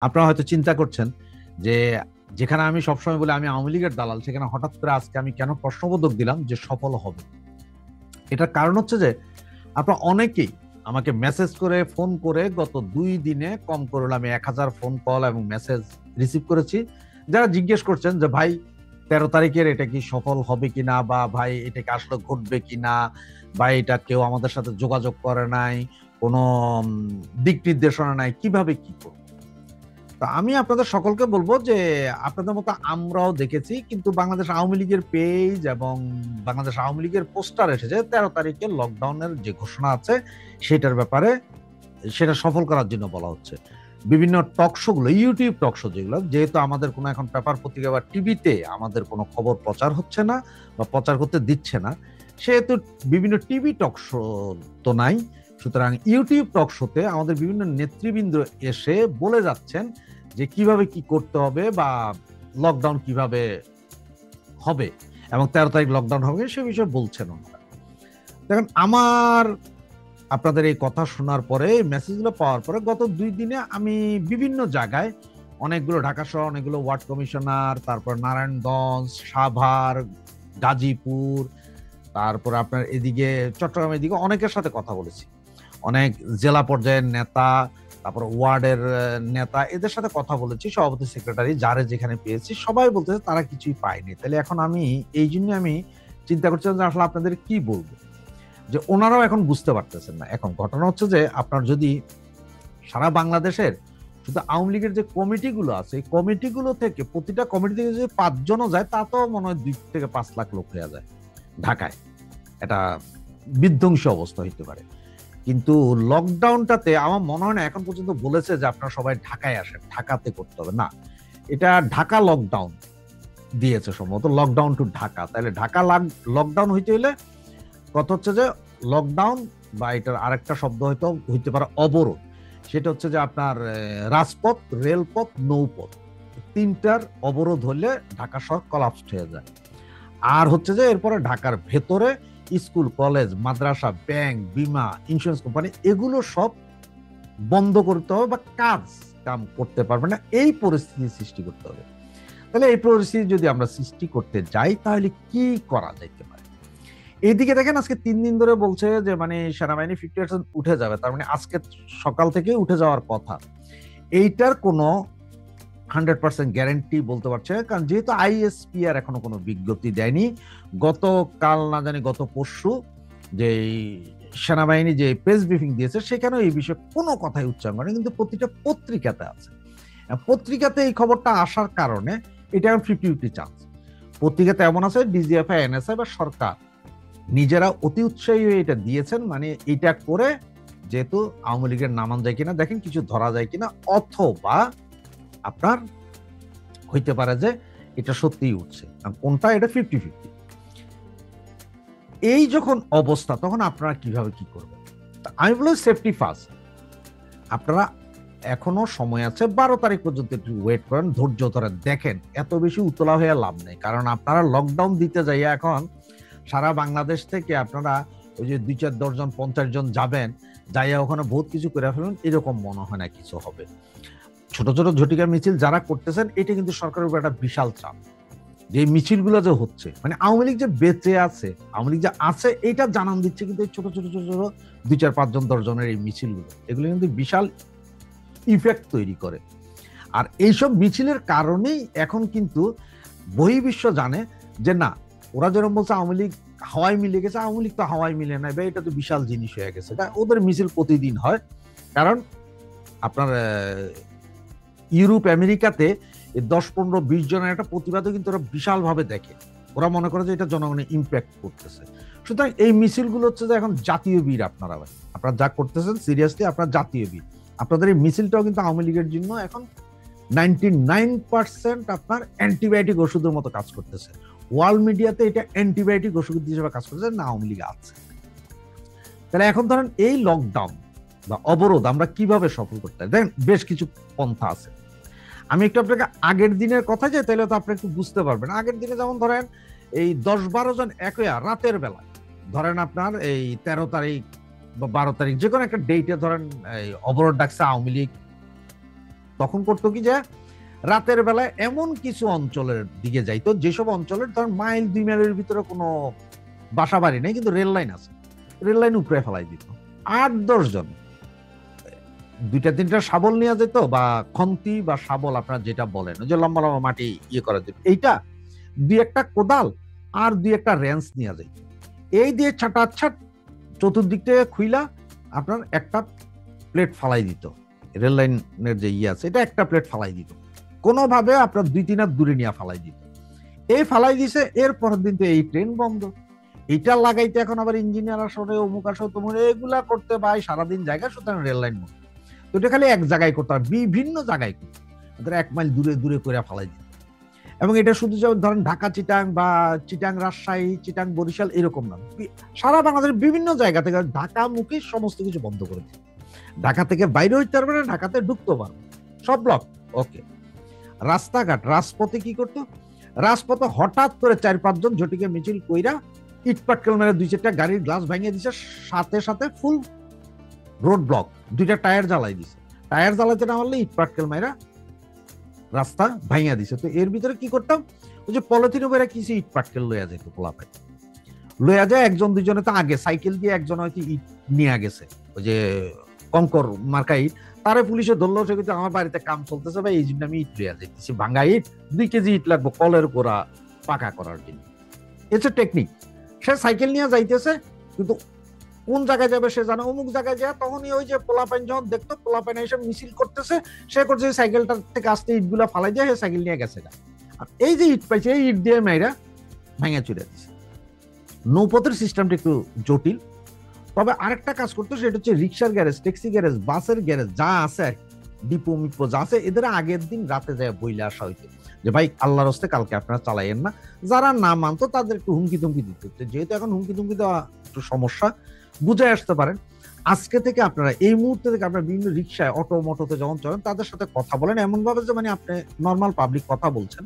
আপনারা হয়তো চিন্তা করছেন যে যেখানে আমি সবসময় বলি আমি আওয়ামী লীগের দালাল, সেখানে হঠাৎ করে আজকে আমি কেন প্রশ্নবোধক দিলাম যে সফল হবে। এটার কারণ হচ্ছে যে আপনারা অনেকেই আমাকে মেসেজ করে ফোন করে গত 2 দিনে কম করে আমি 1000 ফোন কল এবং মেসেজ রিসিভ করেছি, যারা জিজ্ঞেস করছেন যে ভাই 13 তারিখের এটা কি সফল হবে কিনা, বা ভাই এটা কি আসলে ঘটবে কিনা, বা এটা কেউ আমাদের সাথে যোগাযোগ করে নাই, কোনো দিক নির্দেশনা নাই, কিভাবে কি করব। তো আমি আপনাদের সকলকে বলবো যে আপনাদের মতো আমরাও দেখেছি, কিন্তু বাংলাদেশ আওয়ামী লীগের পেজ এবং বাংলাদেশ আওয়ামী লীগের পোস্টার এসেছে 13 তারিখে লকডাউনের যে ঘোষণা আছে সেটার ব্যাপারে, সেটা সফল করার জন্য বলা হচ্ছে। বিভিন্ন টকশো গুলো, ইউটিউব টকশো যেগুলো, যেহেতু আমাদের কোনো এখন পেপার পত্রিকা বা টিভিতে আমাদের কোনো খবর প্রচার হচ্ছে না বা প্রচার করতে দিচ্ছে না, সেহেতু বিভিন্ন টিভি টকশো তো নাই, সুতরাং ইউটিউব টকশোতে আমাদের বিভিন্ন নেতৃবৃন্দ এসে বলে যাচ্ছেন যে কিভাবে কি করতে হবে বা লকডাউন কিভাবে হবে এবং 13 তারিখ লকডাউন হবে সে বিষয়ে বলছেন ওনারা। দেখেন, আমার আপনাদের এই কথা শোনার পরে, মেসেজগুলো পাওয়ার পরে গত 2 দিনে আমি বিভিন্ন জায়গায় অনেকগুলো, ঢাকা শহর অনেকগুলো ওয়ার্ড কমিশনার, তারপর নারায়ণগঞ্জ, সাভার, গাজীপুর, তারপর আপনার এদিকে চট্টগ্রাম, এদিকে অনেকের সাথে কথা বলেছি, অনেক জেলা পর্যায়ের নেতা, তারপর ওয়ার্ডের নেতা, এদের সাথে কথা বলেছি, সভাপতি সেক্রেটারি যারে যেখানে পেয়েছি সবাই বলতেছে তারা কিছুই পায়নি। তাহলে এখন আমি এই জন্য আমি চিন্তা করছিলাম যে আসলে আপনাদের কি বলবো, যে ওনারাও এখন বুঝতে পারতেছেন না। এখন ঘটনা হচ্ছে যে আপনার যদি সারা বাংলাদেশের শুধু আওয়ামী লীগের যে কমিটিগুলো আছে, এই কমিটিগুলো থেকে প্রতিটা কমিটি থেকে যদি 5 জনও যায়, তাতেও মনে হয় 2 থেকে 5 লাখ লোক হয়ে যায় ঢাকায়, এটা বিধ্বংসী অবস্থা হইতে পারে। কিন্তু লকডাউনটাতে আমার মনে হয় না এখন পর্যন্ত বলেছে যে আপনারা সবাই ঢাকায় আসেন, ঢাকাতে করতে হবে না, এটা ঢাকা লকডাউন দিয়েছে সম্ভবত, লকডাউন টু ঢাকা। তাহলে ঢাকা লকডাউন হইতে হইলে কথা হচ্ছে যে লকডাউন, বা এটার আরেকটা শব্দ হয়তো হইতে পারে অবরোধ, সেটা হচ্ছে যে আপনার রাজপথ, রেলপথ, নৌপথ, 3টার অবরোধ হলে ঢাকা শহর কলাপসড হয়ে যায়। আর হচ্ছে যে এরপরে ঢাকার ভেতরে স্কুল, কলেজ, মাদ্রাসা, ব্যাংক, বিমা, ইন্স্যুরেন্স কোম্পানি, এগুলো সব বন্ধ করতে হবে বা কাজ কাম করতে পারবে না, এই পরিস্থিতি সৃষ্টি করতে হবে। তাহলে এই পরিস্থিতি যদি আমরা সৃষ্টি করতে যাই তাহলে কি করা যাইতে পারে? এইদিকে দেখেন আজকে 3 দিন ধরে বলছে যে মানে সেনাবাহিনী 50% উঠে যাবে, তার মানে আজকে সকাল থেকে উঠে যাওয়ার কথা। এইটার কোনো 100% গ্যারান্টি বলতে পারছে না, কারণ যেহেতু আইএসপি আর এখনো কোনো বিজ্ঞপ্তি দেয়নি। গতকাল না জানি গত পরশু যে সেনাবাহিনী যে প্রেস ব্রিফিং দিয়েছে সেখানেও এই বিষয়ে কোনো কথাই উচ্চারণ করেনি, কিন্তু প্রতিটা পত্রিকাতে আছে। পত্রিকাতে এই খবরটা আসার কারণে এটা এখন 50-50 চান্স। পত্রিকাতে এমন আছে ডিজিএফআই, এনএসআই বা সরকার নিজেরা অতি উৎসাহী হয়ে এটা দিয়েছেন, মানে এটা করে যেহেতু আওয়ামী লীগের নামান যায় কিনা দেখেন, কিছু ধরা যায় কিনা, অথবা আপনার হইতে পারে যে এটা সত্যিই উঠছে, কোনটা এটা 50-50। এই যখন অবস্থা তখন আপনারা কিভাবে কি করবেন? আমি বলি সেফটি ফার্স্ট। আপনারা এখনো সময় আছে, 12 তারিখ পর্যন্ত একটু ওয়েট করেন, ধৈর্য ধরেন, দেখেন। এত বেশি উতলা হয়ে লাভ নেই, কারণ আপনারা লকডাউন দিতে যাইয়া এখন সারা বাংলাদেশ থেকে আপনারা ওই যে 2-4 জন 50 জন যাবেন, যাইয়া ওখানে বহুত কিছু করে ফেলুন, এরকম মনে হয় না কিছু হবে। ছোট ছোট ঝটিকা মিছিল যারা করতেছেন, এটা কিন্তু সরকারের উপর একটা বিশাল চাপ। যে মিছিলগুলো যে হচ্ছে, মানে আওয়ামী লীগ যে বেঁচে আছে, আওয়ামী লীগ যে আছে এটা জানান দিচ্ছে, কিন্তু এই ছোট ছোট ছোট ছোট 2-4-5 জন 10 জনের এই মিছিলগুলো, এগুলো কিন্তু বিশাল ইফেক্ট তৈরি করে। আর এইসব মিছিলের কারণেই এখন কিন্তু বহির্বিশ্ব জানে যে না, ওরা যেরকম বলছে আওয়ামী লীগ হাওয়ায় মিলে গেছে, আওয়ামী লীগ তো হাওয়ায় মিলে নাই, বা এটা তো বিশাল জিনিস হয়ে গেছে। ওদের মিছিল প্রতিদিন হয়, কারণ আপনার ইউরোপ, আমেরিকাতে 10-15-20 জনের একটা প্রতিবাদও কিন্তু ওরা বিশাল ভাবে দেখে, ওরা মনে করে যে এটা জনগণের ইম্প্যাক্ট করতেছে। সুতরাং এই মিছিলগুলো হচ্ছে যে এখন জাতীয় বীর, আপনারা যা করতেছেন সিরিয়াসলি আপনার জাতীয় বীর। আপনাদের এই মিছিলটাও কিন্তু আওয়ামী লীগের জন্য এখন 99% আপনার অ্যান্টিবায়োটিক ওষুধের মতো কাজ করতেছে। ওয়ার্ল্ড মিডিয়াতে এটা অ্যান্টিবায়োটিক ওষুধ হিসেবে কাজ করতেছে না, আওয়ামী লীগ আছে। তাহলে এখন ধরেন এই লকডাউন বা অবরোধ আমরা কিভাবে সফল করতে পারি? দেখেন বেশ কিছু পন্থা আছে। আমি একটু আপনাকে আগের দিনের কথা যাই, তাহলে তো আপনি একটু বুঝতে পারবেন। আগের দিনে যেমন ধরেন এই 10-12 জন একই রাতের বেলায়, ধরেন আপনার এই 13 তারিখ বা 12 তারিখ যে কোনো একটা ডেটে ধরেন এই অবরোধ ডাকছে আওয়ামী লীগ, তখন করতো কি যে রাতের বেলায় এমন কিছু অঞ্চলের দিকে যাইতো যেসব অঞ্চলের ধর মাইল 2 মাইলের ভিতরে কোনো বাসা বাড়ি নেই, কিন্তু রেল লাইন আছে, রেল লাইন উপরে ফেলাই দিত। 8-10 জন 2-3টা শাবল নিয়ে যেত, বা খন্তি বা শাবল আপনারা যেটা বলেন, ওই যে লম্বা লম্বা মাটি ইয়ে করা যেত, এইটা 2-1টা কোদাল আর 2-1টা রেঞ্চ নিয়ে যাইত। এই দিয়ে ছাটাছাট চতুর্দিক থেকে খুইলা আপনার একটা প্লেট ফালাই দিত, রেল লাইনের যে ইয়ে আছে এটা একটা প্লেট ফালাই দিত, কোনোভাবে আপনার 2-3 হাত দূরে নিয়ে ফালাই দিত। এই ফালাই দিছে, এর পরের দিন তো এই ট্রেন বন্ধ, এটা লাগাইতে এখন আবার ইঞ্জিনিয়ার আসলে অমুক আসো তোমার এগুলা করতে ভাই সারাদিন জায়গা, সুতরাং রেল লাইন বন্ধ। তো এটা খালি এক জায়গায় করতে হবে, বিভিন্ন জায়গায় করতে, 1 মাইল দূরে দূরে করে ফালাই দিত। এবং এটা শুধু যেমন ধরেন ঢাকা চিটাং বা চিটাং রাজশাহী, চিটাং বরিশাল এরকম না, সারা বাংলাদেশের বিভিন্ন জায়গা থেকে ঢাকা মুখী সমস্ত কিছু বন্ধ করে দিত। ঢাকা থেকে বাইরে হইতে পারবে না, ঢাকাতে ঢুকতে পারবে, সব ব্লক। ওকে, রাস্তাঘাট রাজপথে কি করতো, রাজপথে হঠাৎ করে 4-5 জন ঝটিকে মিছিল কইরা ইট পাটকেল মেরে 2-4টা গাড়ির গ্লাস ভেঙে দিছে, সাথে সাথে ফুল রোড ব্লক, 2টা টায়ার জ্বালাই দিছে। টায়ার জ্বালাইতে না পারলে ইট পাটকেল মেরা রাস্তা ভাঙিয়া দিছে। তো এর ভিতরে কি করতাম, ওই যে পলিথিন উপরে কিছু ইট পাটকেল লইয়া যেত, পোলাপাই লইয়া যায়, 1-2 জনে তো আগে সাইকেল দিয়ে একজন হয়তো ইট নিয়ে গেছে, ওই যে কঙ্কর মার্কা ইট, তারে পুলিশে ধরলো, সে কিন্তু আমার বাড়িতে কাম চলতেছে ভাই, এই জন্য আমি ইট লইয়া যাইতেছি, ভাঙা ইট 2 কেজি ইট লাগবো কলের গোড়া পাকা করার জন্য। এটা টেকনিক। সে সাইকেল নিয়ে যাইতেছে, কিন্তু কোন জায়গায় যাবে সে জানে, অমুক জায়গায় যায়, তখনই ওই যে পোলাপাইন যখন দেখতো, পোলাপাইন এসে মিছিল করতেছে, সে করছে সাইকেলটা থেকে আসতে ইটগুলা ফালাই দিয়ে সে সাইকেল নিয়ে গেছে। আর এই যে ইট পাইছে, এই ইট দিয়ে মাইরা ভাঙা চুরে দিছে। নৌপথের সিস্টেমটা একটু জটিল, তবে আরেকটা কাজ করতো, সেটা হচ্ছে রিক্সার গ্যারেজ, ট্যাক্সি গ্যারেজ, বাসের গ্যারেজ যা আছে আর ডিপো মিপো যা আছে, এদের আগের দিন রাতে যায় বইলে আসা হইতো যে ভাই আল্লাহর হস্তে কালকে আপনারা চালাইয়েন না। যারা না মানতো তাদের একটু হুমকি তুমকি দিত, যেহেতু এখন হুমকি তুমকি দেওয়া একটু সমস্যা, বুঝে আসতে পারেন। আজকে থেকে আপনারা এই মুহূর্তে থেকে আপনারা বিভিন্ন রিক্সায়, অটো মোটোতে যখন চলেন, তাদের সাথে কথা বলেন এমন ভাবে যে মানে আপনি নর্মাল পাবলিক কথা বলছেন।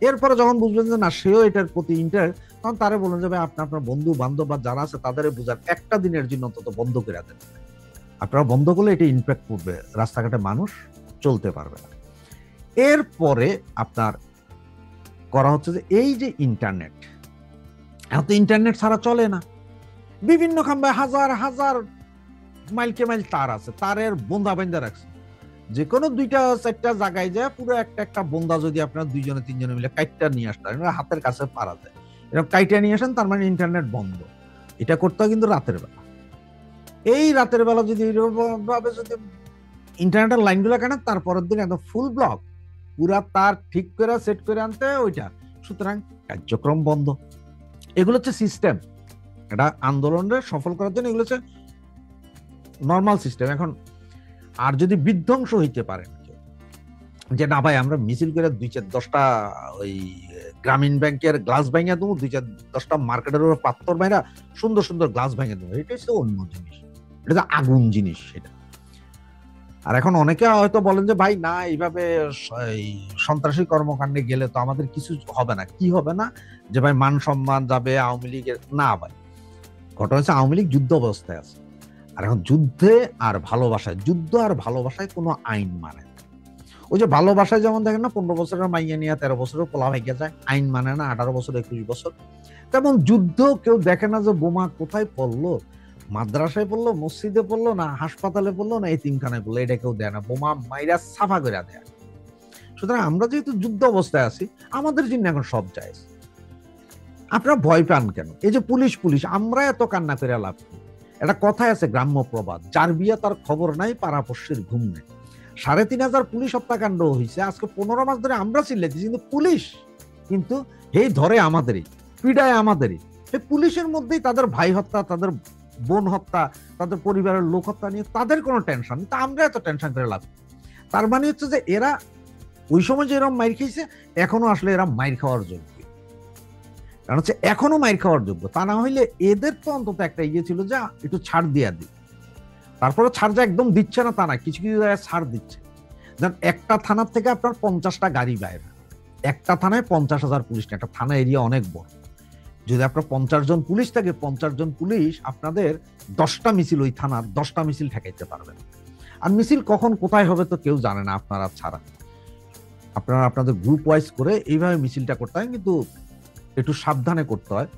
এরপরে যখন বুঝবেন যে না সেও এটার প্রতি ইন্টারেস্ট, তখন তারা বলেন যে ভাই আপনি আপনার বন্ধু বান্ধব বা যারা আছে তাদের বুঝার, একটা দিনের জন্য অন্তত বন্ধ করে দেন, আপনারা বন্ধ করলে এটা ইম্প্যাক্ট করবে, রাস্তাঘাটে মানুষ চলতে পারবে না। এরপরে আপনার করা হচ্ছে যে এই যে ইন্টারনেট, এত ইন্টারনেট ছাড়া চলে না, বিভিন্ন খাম্বায় হাজার হাজার মাইলকে মাইল তার আছে, তারের বোন্দা বেঁধে রাখছে, যে কোনো 2-4টা জায়গায় যায় পুরো একটা বোন্দা যদি আপনার 2-3 জনে মিলে কাইটটা নিয়ে আসতে হাতের কাছে পারা যায়, এরকম কাইটা নিয়ে আসেন, তার মানে ইন্টারনেট বন্ধ। এটা করতে হয় কিন্তু রাতের বেলা। এই রাতের বেলা যদি এরকম ভাবে যদি ইন্টারনেটের লাইনগুলো কাটেন, তারপরের দিন একদম ফুল ব্লক, পুরা তার ঠিক করে সেট করে আনতে ওইটা, সুতরাং কার্যক্রম বন্ধ। এগুলো হচ্ছে সিস্টেম, এটা আন্দোলনের সফল করার জন্য এগুলো হচ্ছে নর্মাল সিস্টেম। এখন আর যদি বিধ্বংস হইতে পারেন যে না ভাই আমরা মিছিল করে 2-4-10টা ওই গ্রামীণ ব্যাংকের গ্লাস ভাঙিয়ে দেবো, 2-4-10টা মার্কেটের উপর পাথর ভাইরা সুন্দর সুন্দর গ্লাস ভেঙে দেবো, এটা হচ্ছে অন্য জিনিস, এটা আগুন জিনিস সেটা। আর এখন অনেকে হয়তো বলেন যে ভাই না এইভাবে সন্ত্রাসী কর্মকাণ্ডে গেলে তো আমাদের কিছু হবে না, কি হবে না, যে ভাই মান সম্মান যাবে আওয়ামী লীগের, না ভাই ঘটনা হচ্ছে আওয়ামী লীগ যুদ্ধ অবস্থায় আছে। আর এখন যুদ্ধে আর ভালোবাসায়, যুদ্ধ আর ভালোবাসায় কোনো আইন মানে না। ওই যে ভালোবাসায় যেমন দেখেন না 15 বছরের মাইয়া নিয়ে 13 বছরের পোলা ভাইয়া যায়, আইন মানে না 18 বছর 21 বছর, তেমন যুদ্ধ কেউ দেখে না যে বোমা কোথায় পড়লো, মাদ্রাসায় পড়লো, মসজিদে পড়লো, না হাসপাতালে পড়লো, না এতিমখানায় পড়লো, এটা কেউ দেয় না, বোমা মাইরা সাফা করে দেয়। সুতরাং আমরা যেহেতু যুদ্ধ অবস্থায় আছি, আমাদের জন্য এখন সব জায়েজ। আপনারা ভয় পান কেন? এই যে পুলিশ পুলিশ আমরা এত কান্না করে লাভ কি? একটা কথাই আছে গ্রাম্য প্রবাদ, যার বিয়া তার খবর নাই, পাড়াপড়শির ঘুম নেই। 3500 পুলিশ হত্যাকাণ্ড হয়েছে, আজকে 15 মাস ধরে আমরা চিল্লাইছি, কিন্তু পুলিশ কিন্তু এই ধরে আমাদেরই, পিডায় আমাদেরই। এই পুলিশের মধ্যেই তাদের ভাই হত্যা, তাদের বোন হত্যা, তাদের পরিবারের লোক হত্যা নিয়ে তাদের কোনো টেনশন, তা আমরা এত টেনশন করে লাভ। তার মানে হচ্ছে যে এরা ওই সময় যে এরকম মাইর খেয়েছে, এখনো আসলে এরা মাইর খাওয়ার যোগ্য, কারণ হচ্ছে এখনো মাইর খাওয়ার যোগ্য। তা না হইলে এদের তো অন্তত একটা ইয়ে ছিল যে একটু ছাড় দিয়ে দিই, তারপরে ছাড় যা একদম দিচ্ছে না তা না, কিছু কিছু জায়গায় ছাড় দিচ্ছে। যেমন একটা থানার থেকে আপনার 50টা গাড়ি বাইরে, একটা থানায় 50,000 পুলিশ না, একটা থানা এরিয়া অনেক বড়, যদি আপনার 50 জন পুলিশ থাকে, 50 জন পুলিশ আপনাদের 10টা মিছিল, ওই থানার 10টা মিছিল ঠেকাইতে পারবেন। আর মিছিল কখন কোথায় হবে তো কেউ জানে না আপনারা ছাড়া। আপনারা আপনাদের গ্রুপ ওয়াইজ করে এইভাবে মিছিলটা করতে হয়, কিন্তু একটু সাবধানে করতে হয়।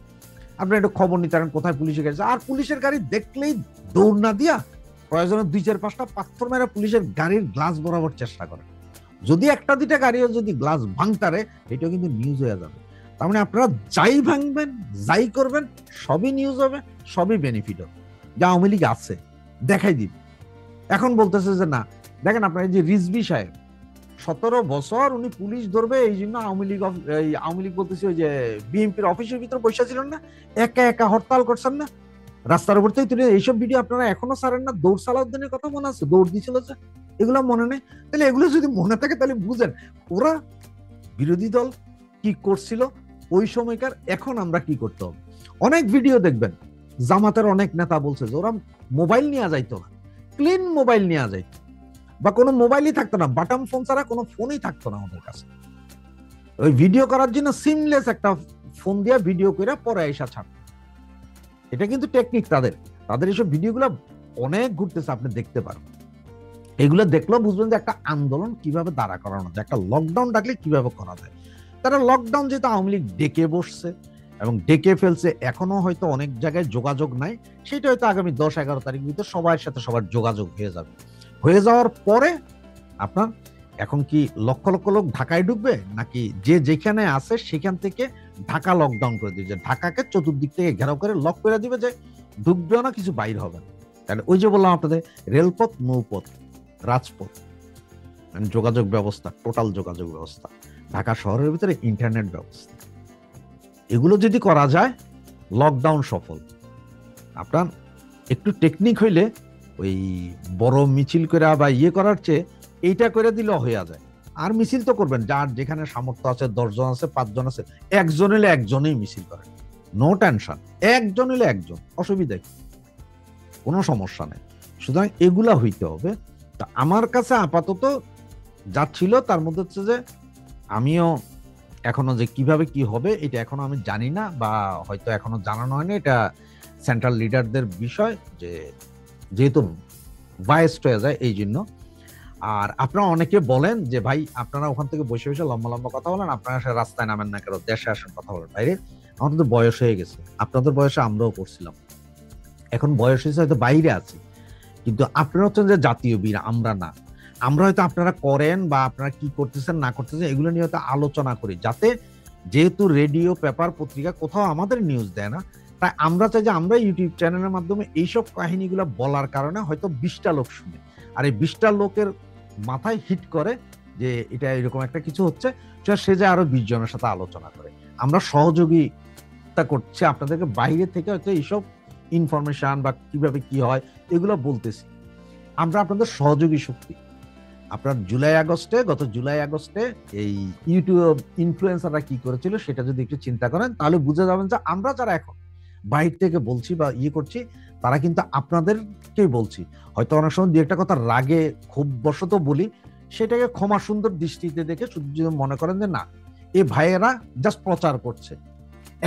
আপনারা একটু খবর নিতে পারেন কোথায় পুলিশের গাড়ি, আর পুলিশের গাড়ি দেখলেই দৌড় না দিয়া প্রয়োজনে 2-4-5টা পাথর মেরে পুলিশের গাড়ির গ্লাস বরাবর চেষ্টা করে। যদি একটা দুইটা গাড়িও যদি গ্লাস ভাঙতারে, এটাও কিন্তু নিউজ হয়ে যাবে। তার মানে আপনারা যাই ভাঙবেন, যাই করবেন, সবই নিউজ হবে, সবই বেনিফিট হবে। যা আওয়ামী লীগ আছে দেখাই দিবে। এখন বলতেছে যে না, দেখেন আপনার এই যে রিজভী সাহেব 17 বছর উনি পুলিশ ধরবে, এই জন্য আওয়ামী লীগ বলতেছে ওই যে বিএনপির অফিসের ভিতরে বসে ছিলেন না, একা একা হরতাল করছেন না রাস্তার উপর থেকে তুলে, এইসব ভিডিও আপনারা এখনো ছাড়েন না। দৌড় সালাউদ্দিনের কথা মনে আছে, দৌড় দিছিল যে, এগুলো মনে নেই? তাহলে এগুলো যদি মনে থাকে তাহলে বুঝেন ওরা বিরোধী দল কি করছিল ওই সময়কার, এখন আমরা কি করতে হবে। অনেক ভিডিও দেখবেন জামাতের অনেক নেতা বলছে যে ওরা মোবাইল নিয়ে যাইতো না, ক্লিন মোবাইল নিয়ে যাইতো, বা কোনো মোবাইলই থাকতো না, বাটন ফোন ছাড়া কোনো ফোনই থাকতো না আমাদের কাছে। ওই ভিডিও করার জন্য সিমলেস একটা ফোন দিয়ে ভিডিও করে পরে আইসা ছাড়তো। এটা কিন্তু টেকনিক তাদের এইসব ভিডিওগুলো অনেক ঘুরতেছে, আপনি দেখতে পারবেন। এগুলো দেখলেও বুঝবেন যে একটা আন্দোলন কিভাবে দাঁড়া করানো যায়, একটা লকডাউন ডাকলে কিভাবে করা যায়। তারা লকডাউন যেহেতু আওয়ামী লীগ ডেকে বসছে এবং ডেকে ফেলছে, এখনো হয়তো অনেক জায়গায় যোগাযোগ নাই, সেটা হয়তো আগামী 10-11 তারিখ ভিতরে সবার সাথে সবার যোগাযোগ হয়ে যাবে। হয়ে যাওয়ার পরে আপনার এখন কি লক্ষ লক্ষ লোক ঢাকায় ঢুকবে, নাকি যে যেখানে আছে সেখান থেকে ঢাকা লকডাউন করে দিবে, ঢাকাকে চতুর্দিক থেকে ঘেরাও করে লক করে দিবে যে ঢুকবেও না, কিছু বাইর হবে না। তাহলে ওই যে বললাম আপনাদের রেলপথ, নৌপথ, রাজপথ, মানে যোগাযোগ ব্যবস্থা, টোটাল যোগাযোগ ব্যবস্থা, ঢাকা শহরের ভিতরে ইন্টারনেট ব্যবস্থা, এগুলো যদি করা যায় লকডাউন সফল। আপনার একটু টেকনিক হইলে ওই বড় মিছিল করে বা ইয়ে করার চেয়ে এইটা করে দিলে হয়ে যায়। আর মিছিল তো করবেন যার যেখানে সামর্থ্য আছে, 10 জন আছে, 5 জন আছে, একজন হলে একজনেই মিছিল করেন, নো টেনশন, একজন হলে একজন, অসুবিধা কি, কোনো সমস্যা নেই। সুতরাং এগুলা হইতে হবে। তা আমার কাছে আপাতত যা ছিল তার মধ্যে হচ্ছে যে আমিও এখনো যে কিভাবে কি হবে এটা এখনো আমি জানি না, বা হয়তো এখনো জানানো হয়নি, এটা সেন্ট্রাল লিডারদের বিষয়, যে যেহেতু ভাইস্ট হয়ে যায় এই জন্য। আর আপনারা অনেকে বলেন যে ভাই আপনারা ওখান থেকে বসে বসে লম্বা লম্বা কথা বলেন, আপনারা রাস্তায় নামেন না কেন, দেশে আসেন কথা বলেন। বাইরে আমাদের তো বয়স হয়ে গেছে, আপনাদের বয়সে আমরাও করছিলাম, এখন বয়স হয়েছে হয়তো বাইরে আছি, কিন্তু আপনারা হচ্ছেন যে জাতীয় বীর, আমরা না। আমরা হয়তো আপনারা করেন বা আপনারা কি করতেছেন না করতেছেন এগুলো নিয়ে হয়তো আলোচনা করি, যাতে যেহেতু রেডিও, পেপার, পত্রিকা কোথাও আমাদের নিউজ দেয় না, তাই আমরা চাই যে আমরা ইউটিউব চ্যানেলের মাধ্যমে এইসব কাহিনীগুলো বলার কারণে হয়তো 20টা লোক শুনে, আর এই 20টা লোকের মাথায় হিট করে যে এটা এরকম একটা কিছু হচ্ছে, সে যে আরো 20 জনের সাথে আলোচনা করে। আমরা সহযোগিতা করছি আপনাদেরকে, বাইরে থেকে হয়তো এইসব ইনফরমেশন বা কিভাবে কি হয় এগুলো বলতেছি, আমরা আপনাদের সহযোগী শক্তি। আপনার গত জুলাই আগস্টে এই ইউটিউব ইনফ্লুয়েন্সাররা কি করেছিল সেটা যদি একটু চিন্তা করেন, তাহলে বুঝে যাবেন যে আমরা যারা এখন বাইরে থেকে বলছি বা ইয়ে করছি, তারা কিন্তু আপনাদেরকেই বলছি। হয়তো অনেক সময় দু একটা কথা রাগে খুব বশত বলি, সেটাকে ক্ষমা সুন্দর দৃষ্টিতে দেখে শুধু যদি মনে করেন যে না, এই ভাইয়েরা জাস্ট প্রচার করছে।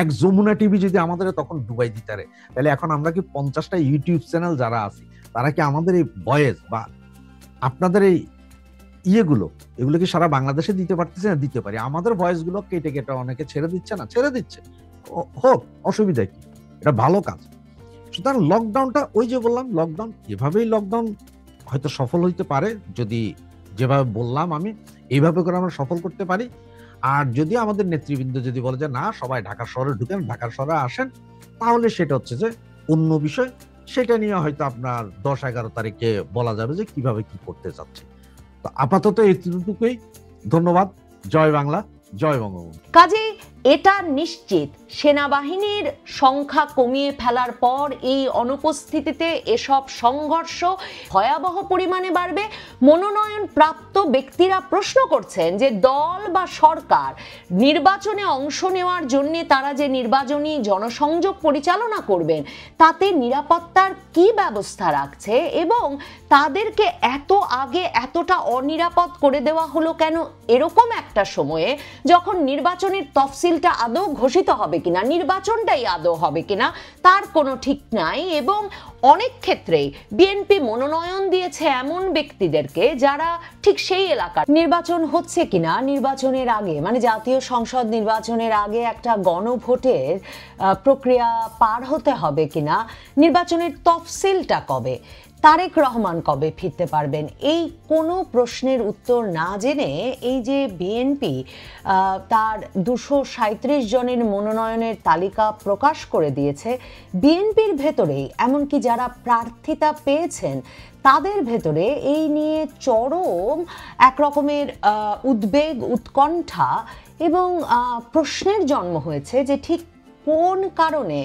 এক যমুনা টিভি যদি আমাদের তখন ডুবাই দিতারে, তাহলে এখন আমরা কি 50টা ইউটিউব চ্যানেল যারা আছি, তারা কি আমাদের এই ভয়েস বা আপনাদের এই এগুলো কি সারা বাংলাদেশে দিতে পারতেছে না? দিতে পারি। আমাদের ভয়েস গুলো কেটে কেটে অনেকে ছেড়ে দিচ্ছে না, ছেড়ে দিচ্ছে, হোক, অসুবিধা কি, এটা ভালো কাজ। সুতরাং লকডাউনটা ওই যে বললাম, লকডাউন এভাবেই লকডাউন হয়তো সফল হইতে পারে, যদি যেভাবে বললাম আমি এইভাবে করে আমরা সফল করতে পারি। আর যদি আমাদের নেতৃবৃন্দ যদি বলে যে না সবাই ঢাকা শহরে ঢুকেন, ঢাকার শহরে আসেন, তাহলে সেটা হচ্ছে যে অন্য বিষয়, সেটা নিয়ে হয়তো আপনার 10-11 তারিখে বলা যাবে যে কিভাবে কি করতে যাচ্ছে। তো আপাতত এইটুকুই, ধন্যবাদ। জয় বাংলা, জয় বঙ্গবন্ধু। কাজেই এটা নিশ্চিত সেনাবাহিনীর সংখ্যা কমিয়ে ফেলার পর এই অনুপস্থিতিতে এসব সংঘর্ষ ভয়াবহ পরিমাণে বাড়বে। মনোনয়ন প্রাপ্ত ব্যক্তিরা প্রশ্ন করছেন যে দল বা সরকার নির্বাচনে অংশ নেওয়ার জন্য তারা যে নির্বাচনী জনসংযোগ পরিচালনা করবেন, তাতে নিরাপত্তার কি ব্যবস্থা রাখছে এবং তাদেরকে এত আগে এতটা অনিরাপদ করে দেওয়া হলো কেন এরকম একটা সময়ে, যখন নির্বাচনের তফসিলটা আদৌ ঘোষিত হবে কিনা, নির্বাচনটাই আদৌ হবে কিনা তার কোনো ঠিক নাই। এবং অনেক ক্ষেত্রেই বিএনপি মনোনয়ন দিয়েছে এমন ব্যক্তিদেরকে যারা ঠিক সেই এলাকার। নির্বাচন হচ্ছে কিনা, নির্বাচনের আগে মানে জাতীয় সংসদ নির্বাচনের আগে একটা গণভোটের প্রক্রিয়া পার হতে হবে কিনা, নির্বাচনের তফসিলটা কবে, তারেক রহমান কবে ফিরতে পারবেন, এই কোনো প্রশ্নের উত্তর না জেনে এই যে বিএনপি তার 237 জনের মনোনয়নের তালিকা প্রকাশ করে দিয়েছে, বিএনপির ভেতরেই এমনকি যারা প্রার্থিতা পেয়েছেন তাদের ভেতরে এই নিয়ে চরম এক রকমের উদ্বেগ, উৎকণ্ঠা এবং প্রশ্নের জন্ম হয়েছে যে ঠিক কোন কারণে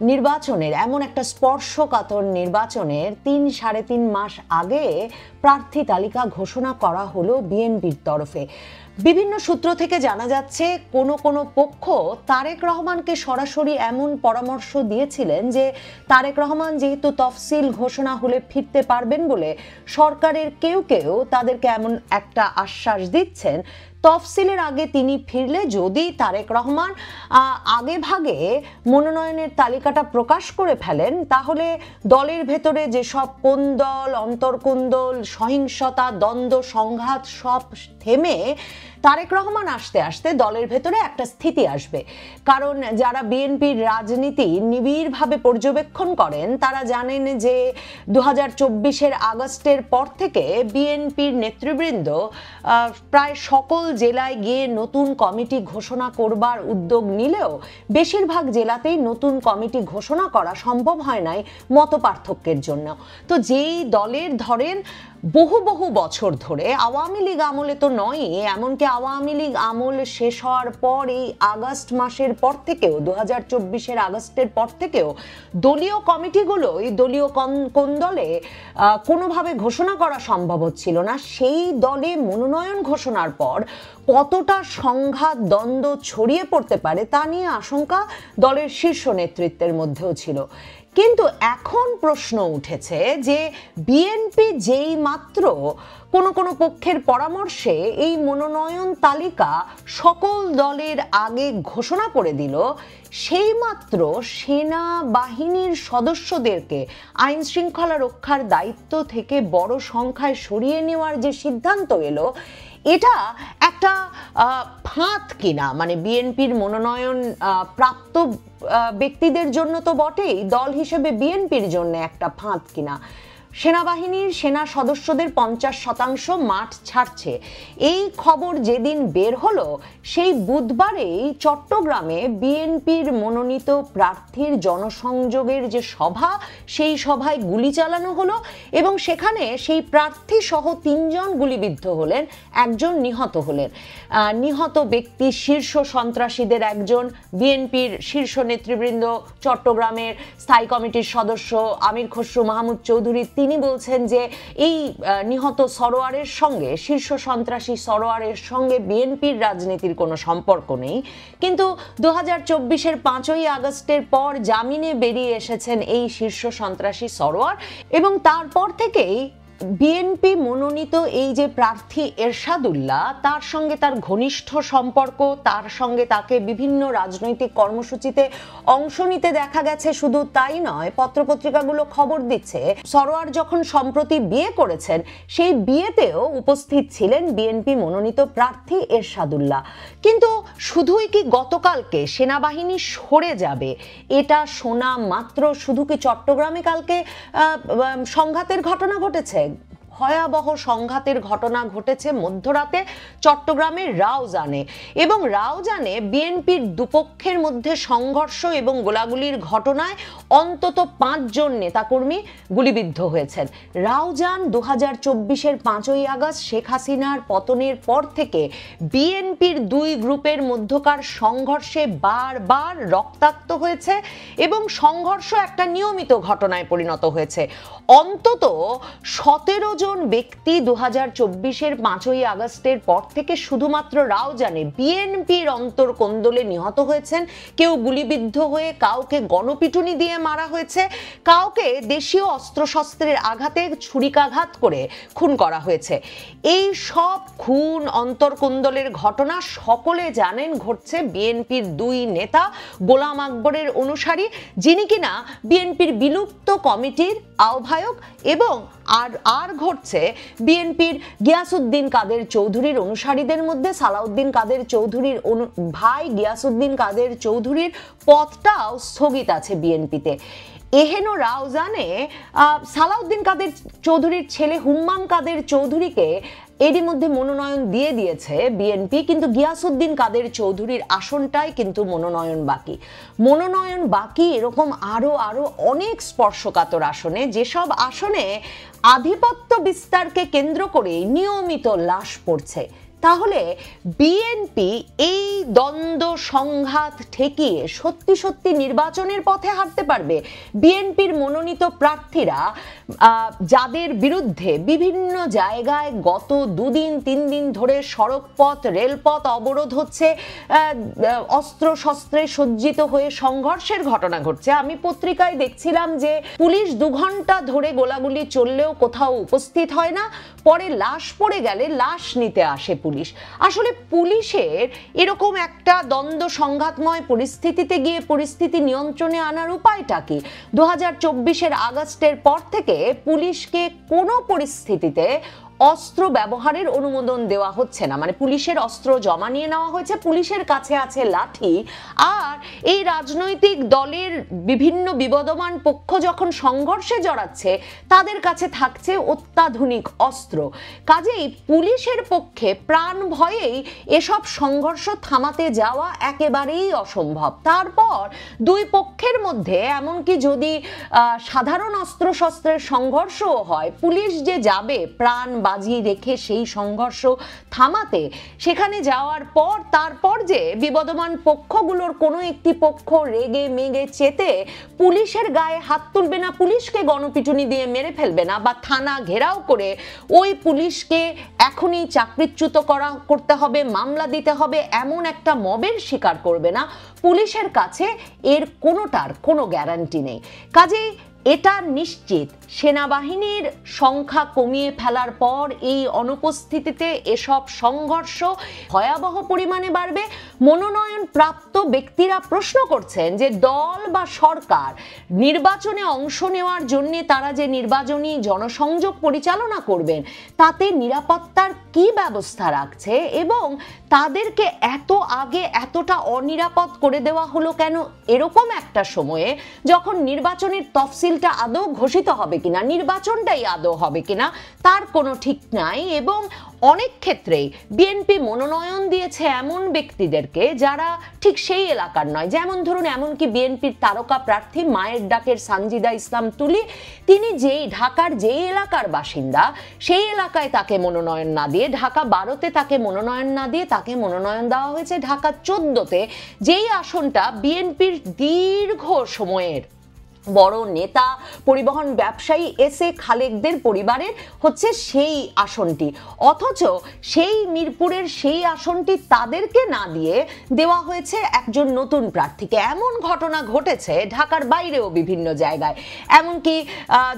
নির্বাচনের, এমন একটা স্পর্শকাতর নির্বাচনের 3-3.5 মাস আগে প্রার্থী তালিকা ঘোষণা করা হলো বিএনপির তরফে। বিভিন্ন সূত্র থেকে জানা যাচ্ছে কোনো পক্ষ তারেক রহমানকে সরাসরি এমন পরামর্শ দিয়েছিলেন যে তারেক রহমান যেহেতু তফসিল ঘোষণা হলে ফিরতে পারবেন বলে সরকারের কেউ তাদেরকে এমন একটা আশ্বাস দিচ্ছেন, তফসিলের আগে তিনি ফিরলে যদি তারেক রহমান আগে ভাগে মনোনয়নের তালিকাটা প্রকাশ করে ফেলেন তাহলে দলের ভেতরে যেসব কোন্দল, অন্তর্কোন্দল, সহিংসতা, দ্বন্দ্ব, সংঘাত সব থেমে তারেক রহমান আসতে আসতে দলের ভেতরে একটা স্থিতি আসবে। কারণ যারা বিএনপির রাজনীতি নিবিড়ভাবে পর্যবেক্ষণ করেন তারা জানেন যে 2024-এর আগস্টের পর থেকে বিএনপির নেতৃবৃন্দ প্রায় সকল জেলায় গিয়ে নতুন কমিটি ঘোষণা করবার উদ্যোগ নিলেও বেশিরভাগ জেলাতেই নতুন কমিটি ঘোষণা করা সম্ভব হয় নাই মতপার্থক্যের জন্য। তো যেই দলের ধরেন বহু বছর ধরে, আওয়ামী লীগ আমলে তো নয়, এমনকি আওয়ামী লীগ আমল শেষ হওয়ার পর এই আগস্ট মাসের পর থেকেও 2024-এর আগস্টের পর থেকেও দলীয় কমিটিগুলো এই দলীয় কোন্দলে কোনোভাবে ঘোষণা করা সম্ভব হচ্ছিল না। সেই দলে মনোনয়ন ঘোষণার পর কতটা সংঘাত, দ্বন্দ্ব ছড়িয়ে পড়তে পারে তা নিয়ে আশঙ্কা দলের শীর্ষ নেতৃত্বের মধ্যেও ছিল। কিন্তু এখন প্রশ্ন উঠেছে যে বিএনপি যেই মাত্র কোনো পক্ষের পরামর্শে এই মনোনয়ন তালিকা সকল দলের আগে ঘোষণা করে দিল, সেই মাত্র সেনাবাহিনীর সদস্যদেরকে আইন শৃঙ্খলা রক্ষার দায়িত্ব থেকে বড় সংখ্যায় সরিয়ে নেওয়ার যে সিদ্ধান্ত এলো, এটা একটা ফাঁদ কিনা, মানে বিএনপির মনোনয়ন প্রাপ্ত ব্যক্তিদের জন্য তো বটেই, দল হিসেবে বিএনপির জন্য একটা ফাঁদ কিনা। সেনাবাহিনীর সেনা সদস্যদের 50% মাঠ ছাড়ছে, এই খবর যেদিন বের হলো সেই বুধবারেই চট্টগ্রামে বিএনপির মনোনীত প্রার্থীর জনসংযোগের যে সভা, সেই সভায় গুলি চালানো হলো এবং সেখানে সেই প্রার্থী সহ 3 জন গুলিবিদ্ধ হলেন, 1 জন নিহত হলেন। নিহত ব্যক্তি শীর্ষ সন্ত্রাসীদের একজন, বিএনপির শীর্ষ নেতৃবৃন্দ, চট্টগ্রামের স্থায়ী কমিটির সদস্য আমির খসরু মাহমুদ চৌধুরী, তিনি বলছেন যে এই নিহত সরোয়ারের সঙ্গে, শীর্ষ সন্ত্রাসী সরোয়ারের সঙ্গে বিএনপির রাজনীতির কোনো সম্পর্ক নেই। কিন্তু 2024-এর 5ই আগস্টের পর জামিনে বেরিয়ে এসেছেন এই শীর্ষ সন্ত্রাসী সরোয়ার এবং তারপর থেকেই বিএনপি মনোনীত এই যে প্রার্থী এরশাদুল্লাহ, তার সঙ্গে তার ঘনিষ্ঠ সম্পর্ক, তার সঙ্গে তাকে বিভিন্ন রাজনৈতিক কর্মসূচিতে অংশ নিতে দেখা গেছে। শুধু তাই নয়, পত্রপত্রিকাগুলো খবর দিচ্ছে সরোয়ার যখন সম্প্রতি বিয়ে করেছেন সেই বিয়েতেও উপস্থিত ছিলেন বিএনপি মনোনীত প্রার্থী এরশাদুল্লাহ। কিন্তু শুধুই কি গতকালকে সেনাবাহিনী সরে যাবে এটা শোনা মাত্র শুধু কি চট্টগ্রামে কালকে সংঘাতের ঘটনা ঘটেছে? ভয়াবহ সংঘাতের ঘটনা ঘটেছে মধ্যরাতে চট্টগ্রামের রাউজানে, এবং রাউজানে বিএনপির দুপক্ষের মধ্যে সংঘর্ষ এবং গোলাগুলির ঘটনায় অন্তত 5 জন নেতাকর্মী গুলিবিদ্ধ হয়েছেন। রাউজান 2024-এর 5ই আগস্ট শেখ হাসিনার পতনের পর থেকে বিএনপির 2 গ্রুপের মধ্যকার সংঘর্ষে বারবার রক্তাক্ত হয়েছে এবং সংঘর্ষ একটা নিয়মিত ঘটনায় পরিণত হয়েছে। অন্তত 17 জন ব্যক্তি 2024-এর 5ই আগস্টের পর থেকে শুধুমাত্র রাও জানে বিএনপির অন্তর্কোন্দলে নিহত হয়েছেন, কেউ গুলিবিদ্ধ হয়ে, কাউকে গণপিটুনি দিয়ে মারা হয়েছে, কাউকে দেশীয় অস্ত্রশস্ত্রের আঘাতে ছুরিকাঘাত করে খুন করা হয়েছে। এই সব খুন অন্তর্কোন্দলের ঘটনা সকলে জানেন ঘটছে বিএনপির দুই নেতা গোলাম আকবরের অনুসারী, যিনি কিনা বিএনপির বিলুপ্ত কমিটির আহ্বায়ক, এবং আর ঘটছে বিএনপির গিয়াসউদ্দিন কাদের চৌধুরীর অনুসারীদের মধ্যে সালাউদ্দিন কাদের চৌধুরীর ভাই গিয়াসউদ্দিন কাদের চৌধুরীর পদটাও স্থগিত আছে বিএনপিতে। এহেন রাও জানে সালাউদ্দিন কাদের চৌধুরীর ছেলে হুম্মাম কাদের চৌধুরীকে এরই মধ্যে মনোনয়ন দিয়ে দিয়েছে বিএনপি, কিন্তু গিয়াসউদ্দিন কাদের চৌধুরীর আসনটাই কিন্তু মনোনয়ন বাকি এরকম আরো অনেক স্পর্শকাতর আসনে, যেসব আসনে আধিপত্য বিস্তারকে কেন্দ্র করে নিয়মিত লাশ পড়ছে। তাহলে বিএনপি এই দ্বন্দ্ব সংঘাত ঠেকিয়ে সত্যি সত্যি নির্বাচনের পথে হাঁটতে পারবে? বিএনপির মনোনীত প্রার্থীরা যাদের বিরুদ্ধে বিভিন্ন জায়গায় গত 2 দিন 3 দিন ধরে সড়কপথ রেলপথ অবরোধ হচ্ছে, অস্ত্র শস্ত্রে সজ্জিত হয়ে সংঘর্ষের ঘটনা ঘটছে। আমি পত্রিকায় দেখছিলাম যে পুলিশ 2 ঘন্টা ধরে গোলাগুলি চললেও কোথাও উপস্থিত হয় না, পরে লাশ পড়ে গেলে লাশ নিতে আসে পুলিশ। আসলে পুলিশের এরকম একটা দ্বন্দ্ব সংঘাতময় পরিস্থিতিতে গিয়ে পরিস্থিতি নিয়ন্ত্রণে আনার উপায়টা কি? 2024-এর আগস্টের পর থেকে পুলিশকে কোনো পরিস্থিতিতে অস্ত্র ব্যবহারের অনুমোদন দেওয়া হচ্ছে না, মানে পুলিশের অস্ত্র জমা নিয়ে নেওয়া হয়েছে, পুলিশের কাছে আছে লাঠি, আর এই রাজনৈতিক দলের বিভিন্ন বিবদমান পক্ষ যখন সংঘর্ষে জড়াচ্ছে তাদের কাছে থাকছে অত্যাধুনিক অস্ত্র। কাজেই পুলিশের পক্ষে প্রাণ ভয়েই এসব সংঘর্ষ থামাতে যাওয়া একেবারেই অসম্ভব। তারপর দুই পক্ষের মধ্যে এমনকি যদি সাধারণ অস্ত্র শস্ত্রের সংঘর্ষও হয়, পুলিশ যে যাবে প্রাণ বাজি রেখে সেই সংঘর্ষ থামাতে, সেখানে যাওয়ার পর তারপর যে বিবদমান পক্ষগুলোর কোনো একটি পক্ষ রেগে মেগে চেতে পুলিশের গায়ে হাত তুলবে না, পুলিশকে গণপিটুনি দিয়ে মেরে ফেলবে না, বা থানা ঘেরাও করে ওই পুলিশকে এখনই চাকরিচ্যুত করতে হবে, মামলা দিতে হবে, এমন একটা মবের শিকার করবে না, পুলিশের কাছে এর কোনোটার কোনো গ্যারান্টি নেই। কাজেই এটা নিশ্চিত সেনাবাহিনীর সংখ্যা কমিয়ে ফেলার পর এই অনুপস্থিতিতে এসব সংঘর্ষ ভয়াবহ পরিমাণে বাড়বে। মনোনয়ন প্রাপ্ত ব্যক্তিরা প্রশ্ন করছেন যে দল বা সরকার নির্বাচনে অংশ নেওয়ার জন্য তারা যে নির্বাচনী জনসংযোগ পরিচালনা করবেন তাতে নিরাপত্তার কি ব্যবস্থা রাখছে, এবং তাদেরকে এত আগে এতটা অনিরাপদ করে দেওয়া হলো কেন এরকম একটা সময়ে, যখন নির্বাচনের তফসিলটা আদৌ ঘোষিত হবে কিনা, নির্বাচনটাই আদৌ হবে কিনা তার কোনো ঠিক নাই। এবং অনেক ক্ষেত্রেই বিএনপি মনোনয়ন দিয়েছে এমন ব্যক্তিদেরকে যারা ঠিক সেই এলাকার নয়। যেমন ধরুন, এমনকি বিএনপির তারকা প্রার্থী মায়ের ডাকের সানজিদা ইসলাম তুলি, তিনি ঢাকার যেই এলাকার বাসিন্দা সেই এলাকায় তাকে মনোনয়ন না দিয়ে, ঢাকা 12-তে তাকে মনোনয়ন না দিয়ে তাকে মনোনয়ন দেওয়া হয়েছে ঢাকা 14-তে, যেই আসনটা বিএনপির দীর্ঘ সময়ের বড় নেতা পরিবহন ব্যবসায়ী এস.এ. খালেকদের পরিবারের হচ্ছে সেই আসনটি, অথচ সেই মিরপুরের সেই আসনটি তাদেরকে না দিয়ে দেওয়া হয়েছে একজন নতুন প্রার্থীকে। এমন ঘটনা ঘটেছে ঢাকার বাইরেও বিভিন্ন জায়গায়, এমনকি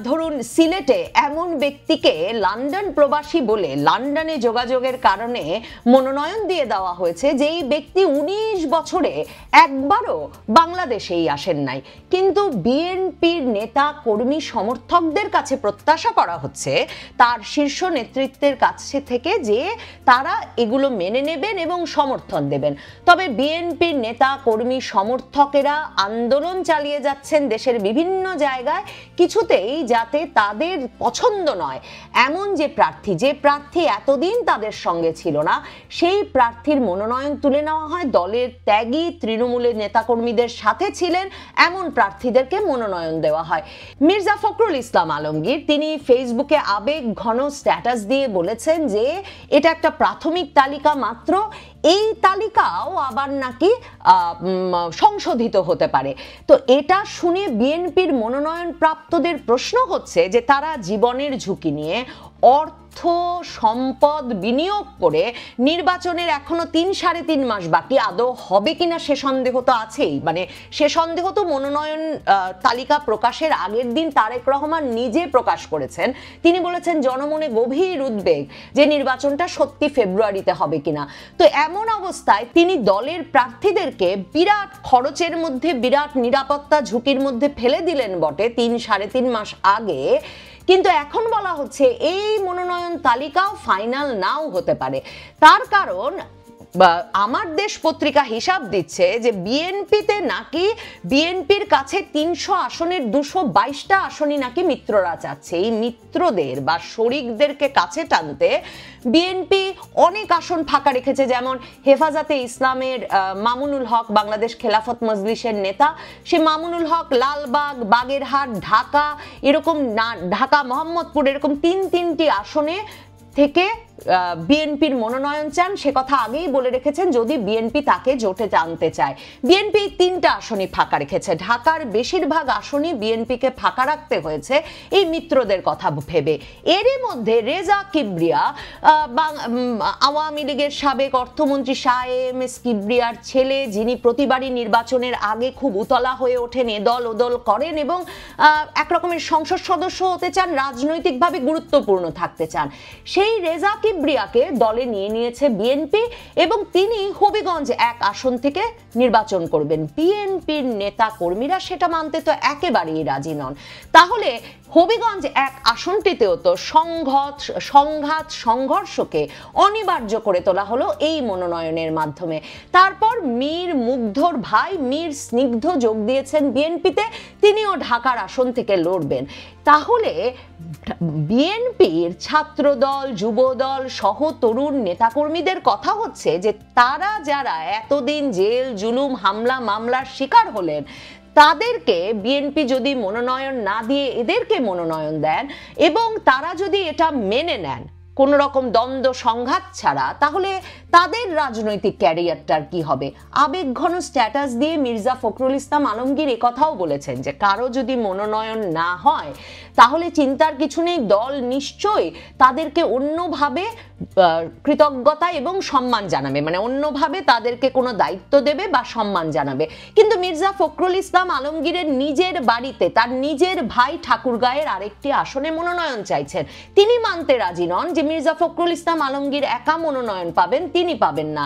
ধরুন সিলেটে এমন ব্যক্তিকে লন্ডন প্রবাসী বলে লন্ডনে যোগাযোগের কারণে মনোনয়ন দিয়ে দেওয়া হয়েছে, যেই ব্যক্তি 19 বছরে একবারও বাংলাদেশেই আসেন নাই। কিন্তু বিএনপির নেতা কর্মী সমর্থকদের কাছে প্রত্যাশা করা হচ্ছে তার শীর্ষ নেতৃত্বের কাছে থেকে যে তারা এগুলো মেনে নেবেন এবং সমর্থন দেবেন। তবে বিএনপির নেতা কর্মী সমর্থকেরা আন্দোলন চালিয়ে যাচ্ছেন দেশের বিভিন্ন জায়গায়, কিছুতেই যাতে তাদের পছন্দ নয় এমন যে প্রার্থী এতদিন তাদের সঙ্গে ছিল না, সেই প্রার্থীর মনোনয়ন তুলে নেওয়া হয়। দলের ত্যাগী তৃণমূলের নেতাকর্মীদের সাথে ছিলেন এমন প্রার্থীদেরকে মনোনয়ন দেওয়া হয়। মির্জা ফখরুল ইসলাম আলমগীর তিনি ফেসবুকে আবেগ ঘন স্ট্যাটাস দিয়ে বলেছেন যে এটা একটা প্রাথমিক তালিকা মাত্র, এই তালিকাও আবার নাকি সংশোধিত হতে পারে। তো এটা শুনে বিএনপির মনোনয়ন প্রাপ্তদের প্রশ্ন হচ্ছে যে তারা জীবনের ঝুঁকি নিয়ে অর্থ সম্পদ বিনিয়োগ করে নির্বাচনের এখনো 3-3.5 মাস বাকি, আদৌ হবে কিনা সে সন্দেহ তো আছেই। মানে সে সন্দেহ তো মনোনয়ন তালিকা প্রকাশের আগের দিন তারেক রহমান নিজে প্রকাশ করেছেন। তিনি বলেছেন জনমনে গভীর উদ্বেগ যে নির্বাচনটা সত্যি ফেব্রুয়ারিতে হবে কিনা। তো এমন অবস্থায় তিনি দলের প্রার্থীদেরকে বিরাট খরচের মধ্যে, বিরাট নিরাপত্তা ঝুঁকির মধ্যে ফেলে দিলেন বটে 3-3.5 মাস আগে, কিন্তু এখন বলা হচ্ছে এই মনোনয়ন তালিকাও ফাইনাল নাও হতে পারে। তার কারণ আমার দেশ পত্রিকা হিসাব দিচ্ছে যে বিএনপিতে নাকি, বিএনপির কাছে 300 আসনের 222টা আসনই নাকি মিত্ররা চাচ্ছে। এই মিত্রদের বা শরিকদেরকে কাছে টানতে বিএনপি অনেক আসন ফাঁকা রেখেছে, যেমন হেফাজতে ইসলামের মামুনুল হক, বাংলাদেশ খেলাফত মজলিসের নেতা, সে মামুনুল হক লালবাগ, বাগেরহাট, ঢাকা, এরকম ঢাকা মোহাম্মদপুর, এরকম তিনটি আসনে থেকে বিএনপির মনোনয়ন চান। সে কথা আগেই বলে রেখেছেন যদি বিএনপি তাকে জোটে টানতে চায়। বিএনপি 3টা আসনই ফাঁকা রেখেছে। ঢাকার বেশিরভাগ আসনই বিএনপিকে ফাঁকা রাখতে হয়েছে এই মিত্রদের কথা ভেবে। এরই মধ্যে রেজা কিবরিয়া, আওয়ামী লীগের সাবেক অর্থমন্ত্রী শাহ এম এস কিবরিয়ার ছেলে, যিনি প্রতিবারই নির্বাচনের আগে খুব উতলা হয়ে ওঠেন, এদল ওদল করেন এবং একরকমের সংসদ সদস্য হতে চান, রাজনৈতিকভাবে গুরুত্বপূর্ণ থাকতে চান, সেই রেজা কিবরিয়াকে দলে নিয়ে নিয়েছে বিএনপি এবং তিনি হবিগঞ্জ 1 আসন থেকে নির্বাচন করবেন। বিএনপির নেতা কর্মীরা সেটা মানতে তো একেবারেই রাজি নন। তাহলে হবিগঞ্জ 1 আসনটিতেও তো সংঘাত সংঘর্ষকে অনিবার্য করে তোলা হলো এই মনোনয়নের মাধ্যমে। তারপর মীর মুগ্ধর ভাই মীর স্নিগ্ধ যোগ দিয়েছেন বিএনপিতে, তিনিও ঢাকার আসন থেকে লড়বেন। তাহলে বিএনপির ছাত্রদল, যুবদল সহ তরুণ নেতাকর্মীদের কথা হচ্ছে যে তারা যারা এতদিন জেল, জুলুম, হামলা মামলার শিকার হলেন, তাদেরকে বিএনপি যদি মনোনয়ন না দিয়ে এদেরকে মনোনয়ন দেন এবং তারা যদি এটা মেনে নেন কোন রকম দ্বন্দ্ব সংঘাত ছাড়া, তাহলে তাদের রাজনৈতিক ক্যারিয়ারটার কি হবে? আবেগঘন স্ট্যাটাস দিয়ে মির্জা ফখরুল ইসলাম আলমগীর একথাও বলেছেন যে কারো যদি মনোনয়ন না হয় তাহলে চিন্তার কিছু নেই, দল নিশ্চয়ই তাদেরকে অন্যভাবে কৃতজ্ঞতা এবং সম্মান জানাবে, মানে অন্যভাবে তাদেরকে কোনো দায়িত্ব দেবে বা সম্মান জানাবে। কিন্তু মির্জা ফখরুল ইসলাম আলমগীরের নিজের বাড়িতে তার নিজের ভাই ঠাকুরগাঁয়ের আরেকটি আসনে মনোনয়ন চাইছেন। তিনি মানতে রাজি নন যে মির্জা ফখরুল ইসলাম আলমগীর একা মনোনয়ন পাবেন, তিনি পাবেন না।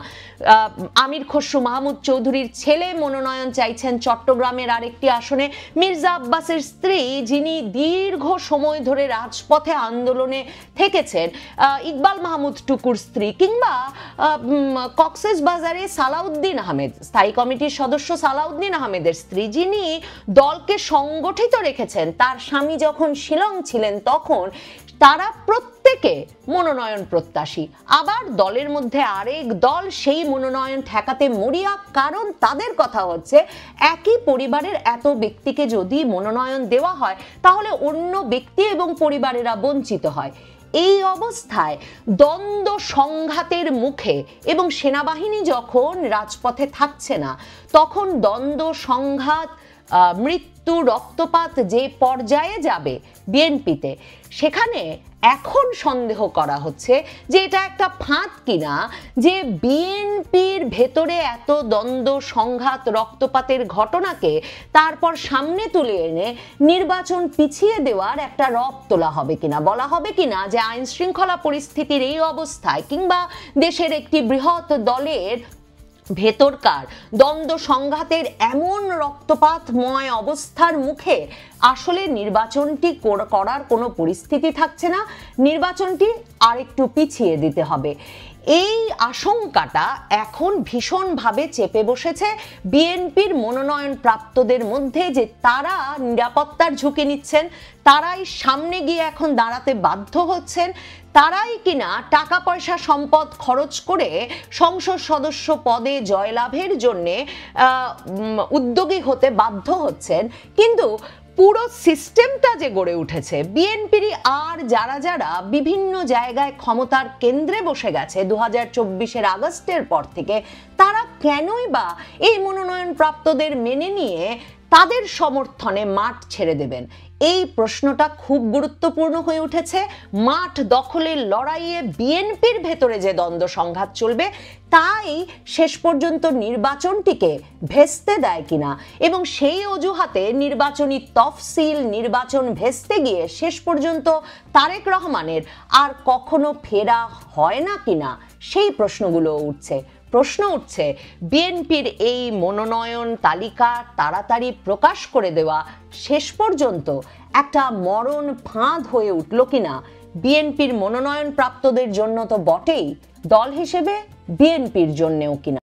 আমির খসরু মাহমুদ চৌধুরীর ছেলে মনোনয়ন চাইছেন চট্টগ্রামের আরেকটি আসনে। মির্জা আব্বাসের স্ত্রী, যিনি দীর্ঘ সময় ধরে রাজপথে আন্দোলনে থেকেছেন, ইকবাল মাহমুদ টুকুর স্ত্রী, কিংবা কক্সেস বাজারে সালাউদ্দিন আহমেদ, স্থায়ী কমিটির সদস্য সালাউদ্দিন আহমেদের স্ত্রী, যিনি দলকে সংগঠিত রেখেছেন, তার স্বামী যখন শিলং ছিলেন তখন, তারা প্রত্যেকে মনোনয়ন প্রত্যাশী। আবার দলের মধ্যে আরেক দল সেই মনোনয়ন ঠেকাতে মরিয়া, কারণ তাদের কথা হচ্ছে একই পরিবারের এত ব্যক্তিকে যদি মনোনয়ন দেওয়া হয় তাহলে অন্য ব্যক্তি এবং পরিবারেরা বঞ্চিত হয়। এই অবস্থায় দ্বন্দ্ব সংঘাতের মুখে এবং সেনাবাহিনী যখন রাজপথে থাকছে না, তখন দ্বন্দ্ব সংঘাত, মৃত্যু, রক্তপাত যে পর্যায়ে যাবে বিএনপিতে, সেখানে এখন সন্দেহ করা হচ্ছে যে এটা একটা ফাঁদ কিনা, যে বিএনপির ভেতরে এত দ্বন্দ্ব সংঘাত রক্তপাতের ঘটনাকে তারপর সামনে তুলে এনে নির্বাচন পিছিয়ে দেওয়ার একটা রব তোলা হবে কিনা। বলা হবে কিনা যে আইন শৃঙ্খলা পরিস্থিতির এই অবস্থায় কিংবা দেশের একটি বৃহৎ দলের ভেতরকার দ্বন্দ্ব সংঘাতের এমন রক্তপাতময় অবস্থার মুখে আসলে নির্বাচনটি করার কোনো পরিস্থিতি থাকছে না, নির্বাচনটি আরেকটু পিছিয়ে দিতে হবে। এই আশঙ্কাটা এখন ভীষণভাবে চেপে বসেছে বিএনপির মনোনয়ন প্রাপ্তদের মধ্যে, যে তারা নিরাপত্তার ঝুঁকি নিচ্ছেন, তারাই সামনে গিয়ে এখন দাঁড়াতে বাধ্য হচ্ছেন, তারাই কিনা টাকা পয়সা সম্পদ খরচ করে সংসদ সদস্য পদে জয়লাভের জন্যে উদ্যোগী হতে বাধ্য হচ্ছেন। কিন্তু পুরো সিস্টেমটা যে গড়ে উঠেছে বিএনপিরই, আর যারা যারা বিভিন্ন জায়গায় ক্ষমতার কেন্দ্রে বসে গেছে 2024-এর আগস্টের পর থেকে, তারা কেনই বা এই মনোনয়ন প্রাপ্তদের মেনে নিয়ে তাদের সমর্থনে মাঠ ছেড়ে দেবেন? এই প্রশ্নটা খুব গুরুত্বপূর্ণ হয়ে উঠেছে। মাঠ দখলের লড়াইয়ে বিএনপির ভেতরে যে দ্বন্দ্ব সংঘাত চলবে তাই শেষ পর্যন্ত নির্বাচনটিকে ভেস্তে দেয় কিনা, এবং সেই অজুহাতে নির্বাচনী তফসিল নির্বাচন ভেস্তে গিয়ে শেষ পর্যন্ত তারেক রহমানের আর কখনো ফেরা হয় না কিনা, সেই প্রশ্নগুলো উঠছে। প্রশ্ন উঠছে বিএনপির এই মনোনয়ন তালিকা তাড়াতাড়ি প্রকাশ করে দেওয়া শেষ পর্যন্ত একটা মরণ ফাঁদ হয়ে উঠল কিনা বিএনপির মনোনয়ন প্রাপ্তদের জন্য তো বটেই, দল হিসেবে বিএনপির জন্যও কিনা।